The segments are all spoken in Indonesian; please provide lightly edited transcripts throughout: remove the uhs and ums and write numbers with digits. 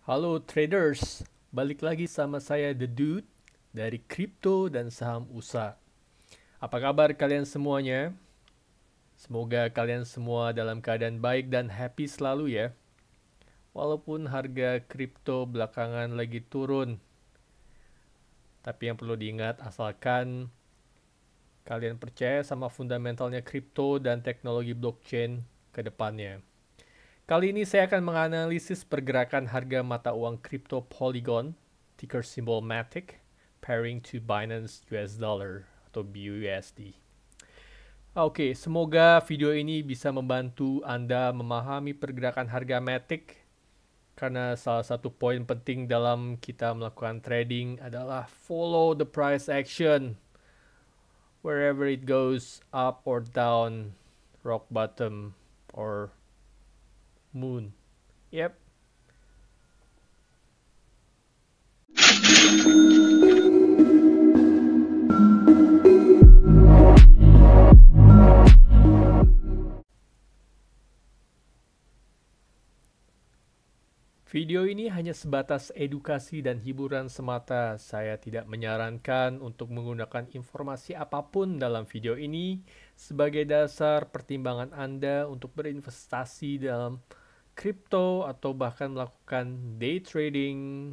Halo traders, balik lagi sama saya The Dude dari Kripto dan Saham USA. Apa kabar kalian semuanya? Semoga kalian semua dalam keadaan baik dan happy selalu ya. Walaupun harga kripto belakangan lagi turun, tapi yang perlu diingat asalkan kalian percaya sama fundamentalnya kripto dan teknologi blockchain ke depannya. Kali ini saya akan menganalisis pergerakan harga mata uang kripto Polygon, ticker symbol MATIC, pairing to Binance US Dollar atau BUSD. Oke, semoga video ini bisa membantu Anda memahami pergerakan harga MATIC karena salah satu poin penting dalam kita melakukan trading adalah follow the price action. Wherever it goes, up or down, rock bottom, or moon. Yep. Video ini hanya sebatas edukasi dan hiburan semata. Saya tidak menyarankan untuk menggunakan informasi apapun dalam video ini sebagai dasar pertimbangan Anda untuk berinvestasi dalam kripto atau bahkan melakukan day trading.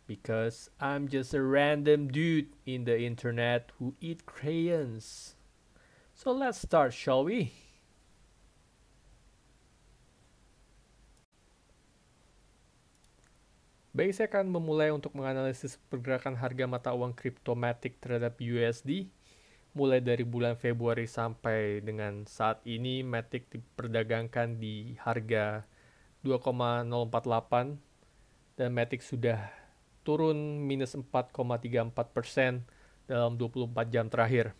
Because I'm just a random dude in the internet who eat crayons. So let's start, shall we? Baik, saya akan memulai untuk menganalisis pergerakan harga mata uang kripto MATIC terhadap USD. Mulai dari bulan Februari sampai dengan saat ini, MATIC diperdagangkan di harga 2,048 dan MATIC sudah turun minus 4,34% dalam 24 jam terakhir.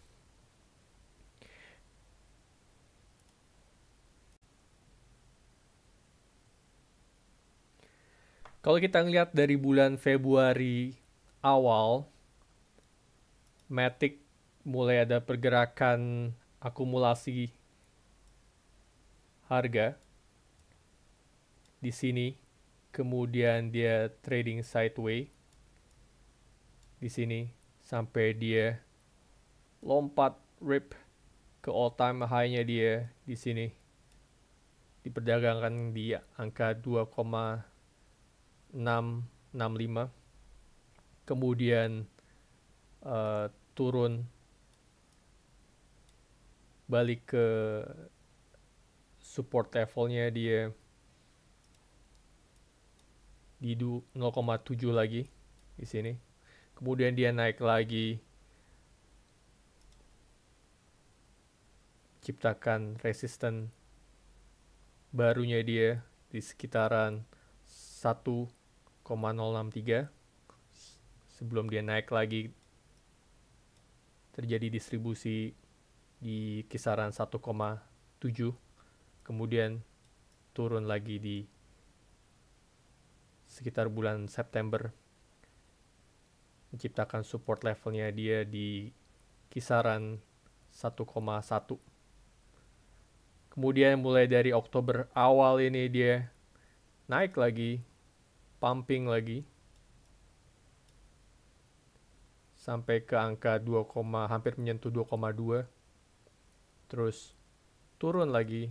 Kalau kita ngelihat dari bulan Februari awal, MATIC mulai ada pergerakan akumulasi harga di sini, kemudian dia trading sideways di sini sampai dia lompat rip ke all time high-nya dia di sini, diperdagangkan di angka 2,665, kemudian turun balik ke support levelnya dia di 0,7 lagi di sini. Kemudian dia naik lagi, ciptakan resisten barunya dia di sekitaran 1,063 sebelum dia naik lagi, terjadi distribusi di kisaran 1,7, kemudian turun lagi di sekitar bulan September, menciptakan support levelnya dia di kisaran 1,1. Kemudian mulai dari Oktober awal ini dia naik lagi, pumping lagi, sampai ke angka 2, hampir menyentuh 2,2, terus turun lagi,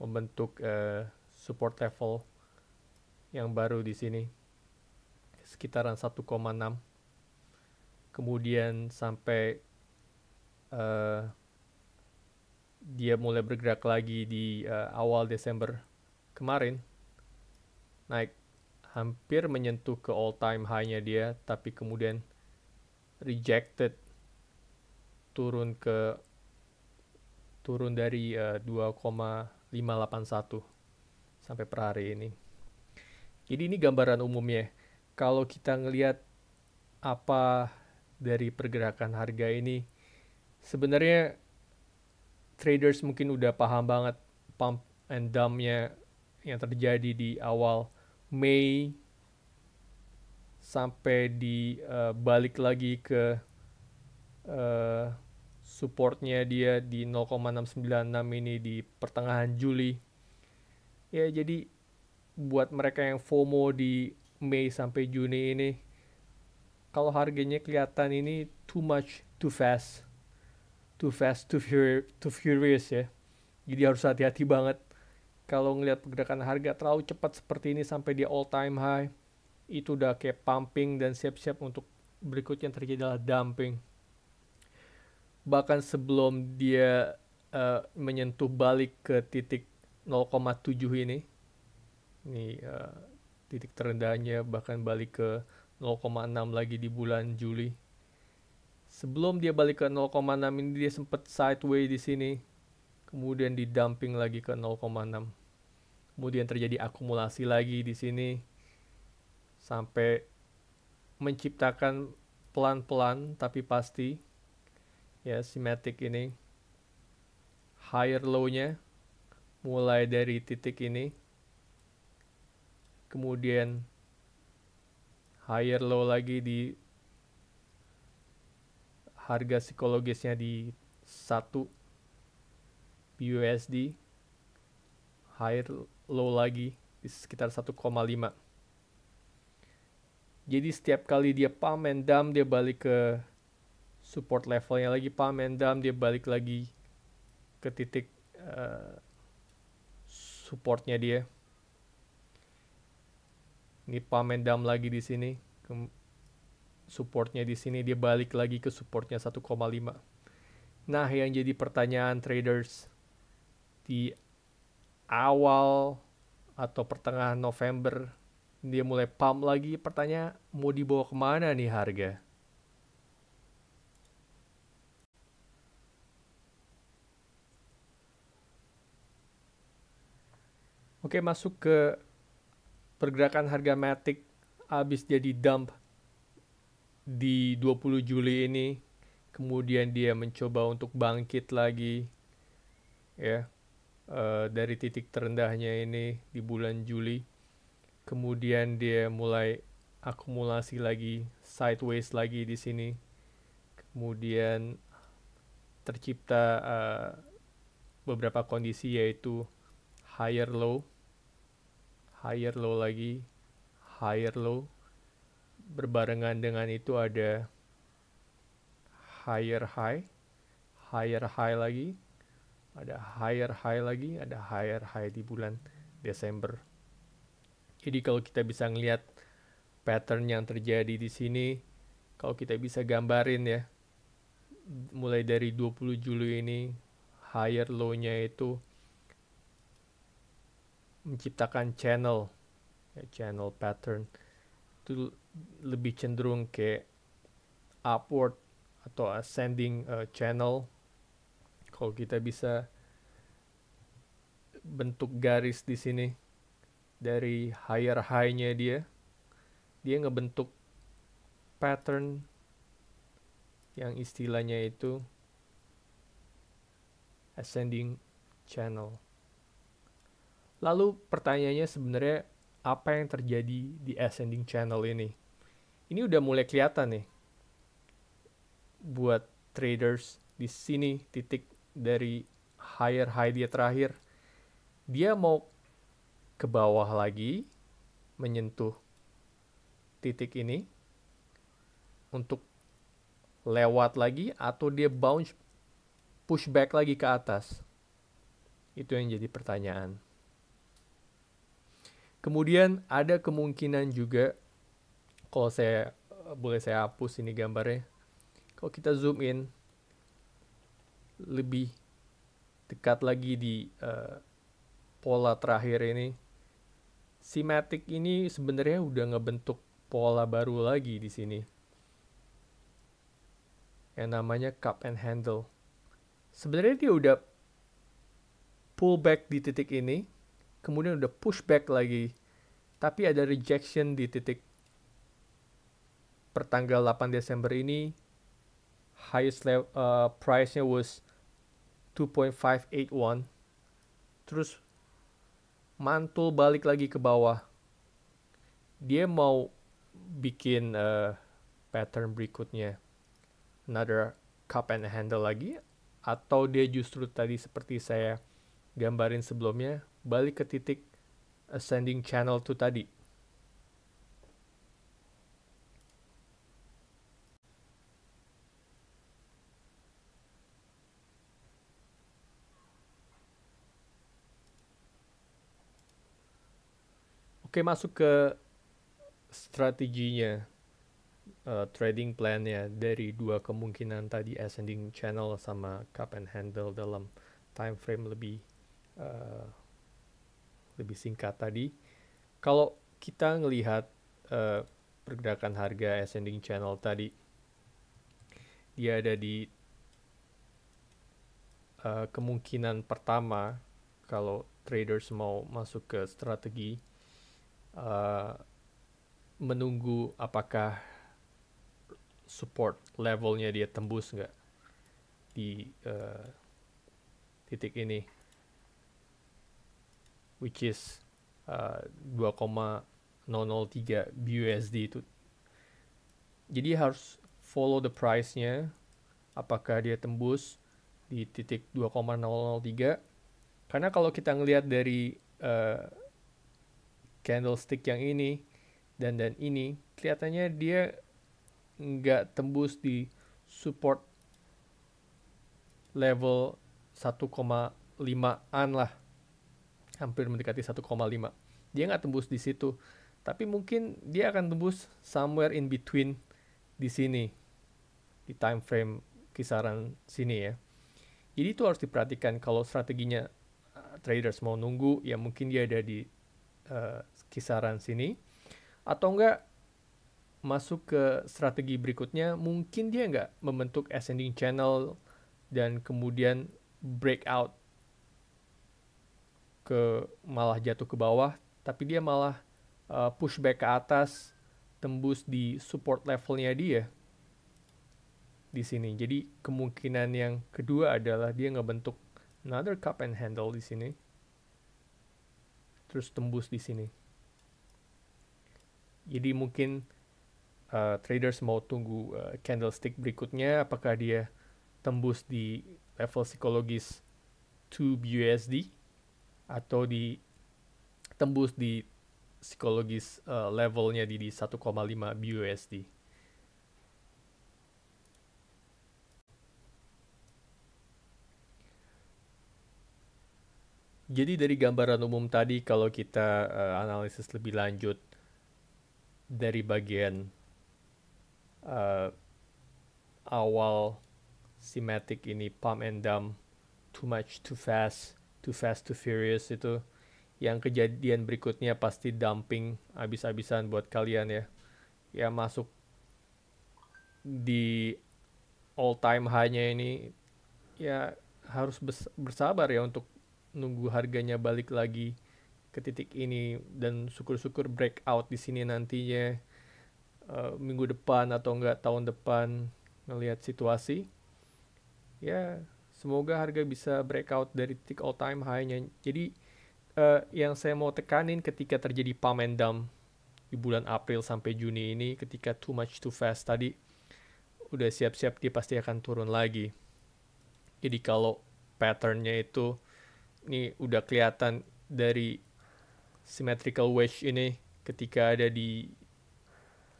membentuk support level yang baru di sini sekitaran 1,6, kemudian sampai dia mulai bergerak lagi di awal Desember kemarin, naik hampir menyentuh ke all time high-nya dia, tapi kemudian rejected, turun dari 2,581 sampai per hari ini. Jadi ini gambaran umumnya. Kalau kita ngelihat apa dari pergerakan harga ini, sebenarnya traders mungkin udah paham banget pump and dump-nya yang terjadi di awal Mei sampai di balik lagi ke supportnya dia di 0,696 ini di pertengahan Juli. Ya, jadi buat mereka yang FOMO di Mei sampai Juni ini, kalau harganya kelihatan ini too much, too furious ya. Jadi harus hati-hati banget kalau ngelihat pergerakan harga terlalu cepat seperti ini sampai di all time high. Itu udah kayak pumping dan siap-siap untuk berikutnya terjadi adalah dumping. Bahkan sebelum dia menyentuh balik ke titik 0,7 ini titik terendahnya, bahkan balik ke 0,6 lagi di bulan Juli. Sebelum dia balik ke 0,6 ini dia sempat sideways di sini, kemudian didumping lagi ke 0,6. Kemudian terjadi akumulasi lagi di sini sampai menciptakan pelan-pelan tapi pasti ya symmetric ini higher low-nya mulai dari titik ini, kemudian higher low lagi di harga psikologisnya di 1 BUSD, higher low lagi di sekitar 1,5. Jadi setiap kali dia pump and dump, dia balik ke support levelnya lagi, pump and dump, dia balik lagi ke titik supportnya dia. Ini pump and dump lagi di sini, supportnya di sini, dia balik lagi ke supportnya 1,5. Nah, yang jadi pertanyaan traders di awal atau pertengahan November, dia mulai pump lagi, pertanyaan mau dibawa kemana nih harga? Oke, masuk ke pergerakan harga Matic habis jadi dump di 20 Juli ini, kemudian dia mencoba untuk bangkit lagi ya dari titik terendahnya ini di bulan Juli. Kemudian dia mulai akumulasi lagi, sideways lagi di sini. Kemudian tercipta beberapa kondisi yaitu higher low lagi, higher low. Berbarengan dengan itu ada higher high lagi, ada higher high lagi, ada higher high di bulan Desember. Jadi kalau kita bisa ngelihat pattern yang terjadi di sini, kalau kita bisa gambarin ya, mulai dari 20 Juli ini, higher low-nya itu menciptakan channel pattern. Itu lebih cenderung ke upward atau ascending channel. Kalau kita bisa bentuk garis di sini dari higher high-nya dia ngebentuk pattern yang istilahnya itu ascending channel. Lalu pertanyaannya sebenarnya apa yang terjadi di ascending channel ini? Ini udah mulai kelihatan nih buat traders di sini, titik dari higher high dia terakhir. Dia mau ke bawah lagi menyentuh titik ini untuk lewat lagi, atau dia bounce push back lagi ke atas. Itu yang jadi pertanyaan. Kemudian ada kemungkinan juga, kalau boleh saya hapus ini gambarnya. Kalau kita zoom in lebih dekat lagi di pola terakhir ini, si Matic ini sebenarnya udah ngebentuk pola baru lagi di sini, yang namanya cup and handle. Sebenarnya dia udah pull back di titik ini, kemudian udah push back lagi, tapi ada rejection di titik pertanggal 8 Desember ini. Highest price-nya was 2.581, terus mantul balik lagi ke bawah. Dia mau bikin pattern berikutnya, another cup and handle lagi, atau dia justru tadi seperti saya gambarin sebelumnya, balik ke titik ascending channel tuh tadi. Oke, masuk ke strateginya, trading plan-nya dari dua kemungkinan tadi, ascending channel sama cup and handle dalam time frame uh, lebih singkat tadi. Kalau kita ngelihat pergerakan harga ascending channel tadi, dia ada di kemungkinan pertama kalau traders mau masuk ke strategi, menunggu apakah support levelnya dia tembus nggak di titik ini, which is 2,003 BUSD itu. Jadi harus follow the price-nya, apakah dia tembus di titik 2,003. Karena kalau kita ngelihat dari candlestick yang ini dan ini, kelihatannya dia nggak tembus di support level 1,5an lah, hampir mendekati 1,5. Dia nggak tembus di situ, tapi mungkin dia akan tembus somewhere in between di sini, di time frame kisaran sini ya. Jadi itu harus diperhatikan kalau strateginya traders mau nunggu, ya mungkin dia ada di kisaran sini, atau enggak masuk ke strategi berikutnya, mungkin dia nggak membentuk ascending channel dan kemudian breakout ke malah jatuh ke bawah, tapi dia malah pushback ke atas, tembus di support levelnya dia di sini. Jadi kemungkinan yang kedua adalah dia ngebentuk another cup and handle di sini, terus tembus di sini. Jadi mungkin traders mau tunggu candlestick berikutnya, apakah dia tembus di level psikologis 2 BUSD atau tembus di psikologis levelnya di 1,5 BUSD. Jadi dari gambaran umum tadi, kalau kita analisis lebih lanjut dari bagian awal symmetric ini, pump and dump, too much too fast too furious, itu yang kejadian berikutnya pasti dumping abis-abisan buat kalian ya. Ya masuk di all time high-nya ini, ya harus bersabar ya untuk nunggu harganya balik lagi ke titik ini, dan syukur-syukur breakout di sini nantinya minggu depan atau enggak tahun depan, ngelihat situasi. Ya semoga harga bisa breakout dari titik all time high-nya. Jadi yang saya mau tekanin ketika terjadi pump and dump di bulan April sampai Juni ini, ketika too much too fast tadi, udah siap-siap dia pasti akan turun lagi. Jadi kalau patternnya itu ini udah kelihatan dari symmetrical wedge ini, ketika ada di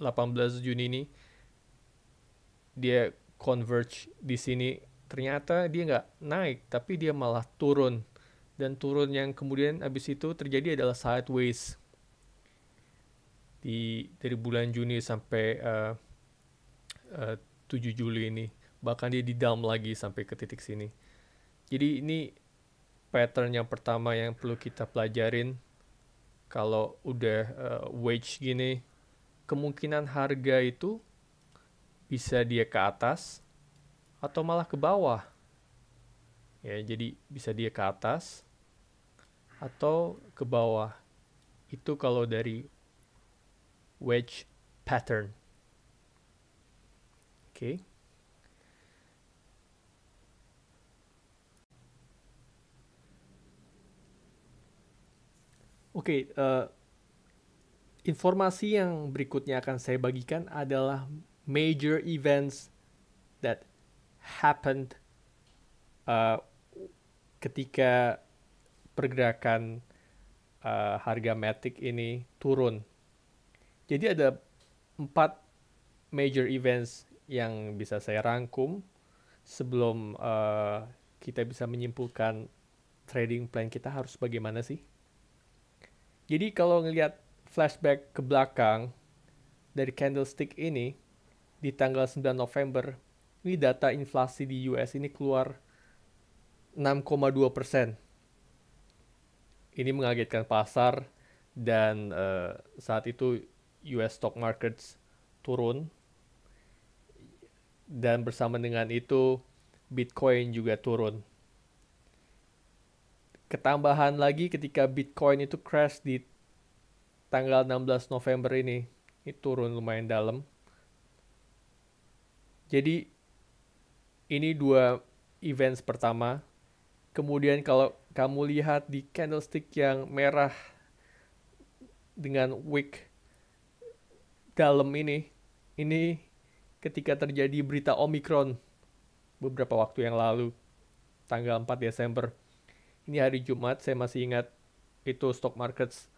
18 Juni ini, dia converge di sini, ternyata dia nggak naik, tapi dia malah turun. Dan turun yang kemudian abis itu terjadi adalah sideways dari bulan Juni sampai 7 Juli ini. Bahkan dia di dump lagi sampai ke titik sini. Jadi ini pattern yang pertama yang perlu kita pelajarin. Kalau udah wedge gini, kemungkinan harga itu bisa dia ke atas atau malah ke bawah. Ya, jadi bisa dia ke atas atau ke bawah. Itu kalau dari wedge pattern. Oke. Oke, informasi yang berikutnya akan saya bagikan adalah major events that happened ketika pergerakan harga Matic ini turun. Jadi ada 4 major events yang bisa saya rangkum sebelum kita bisa menyimpulkan trading plan kita harus bagaimana sih. Jadi kalau ngelihat flashback ke belakang dari candlestick ini di tanggal 9 November, ini data inflasi di US ini keluar 6,2%. Ini mengagetkan pasar dan saat itu US stock markets turun dan bersama dengan itu Bitcoin juga turun. Ketambahan lagi ketika Bitcoin itu crash di tanggal 16 November ini turun lumayan dalam. Jadi ini 2 events pertama. Kemudian kalau kamu lihat di candlestick yang merah dengan wick dalam ini ketika terjadi berita Omicron beberapa waktu yang lalu, tanggal 4 Desember. Ini hari Jumat, saya masih ingat itu stock markets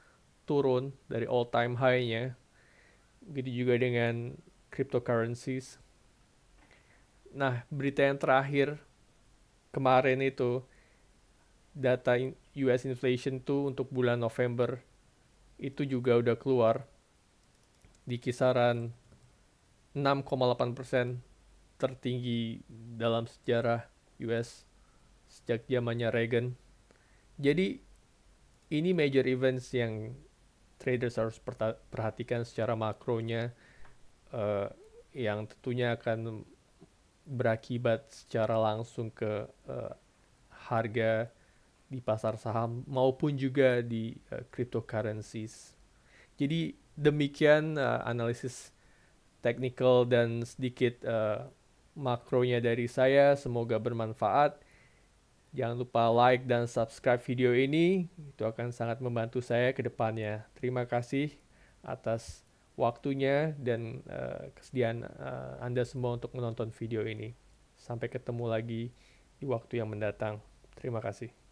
turun dari all time high-nya. Begitu juga dengan cryptocurrencies. Nah, berita yang terakhir kemarin itu data US inflation tuh untuk bulan November itu juga udah keluar di kisaran 6,8%, tertinggi dalam sejarah US sejak zamannya Reagan. Jadi ini major events yang traders harus perhatikan secara makronya, yang tentunya akan berakibat secara langsung ke harga di pasar saham maupun juga di cryptocurrencies. Jadi demikian analisis technical dan sedikit makronya dari saya. Semoga bermanfaat. Jangan lupa like dan subscribe video ini. Itu akan sangat membantu saya ke depannya. Terima kasih atas waktunya dan kesediaan Anda semua untuk menonton video ini. Sampai ketemu lagi di waktu yang mendatang. Terima kasih.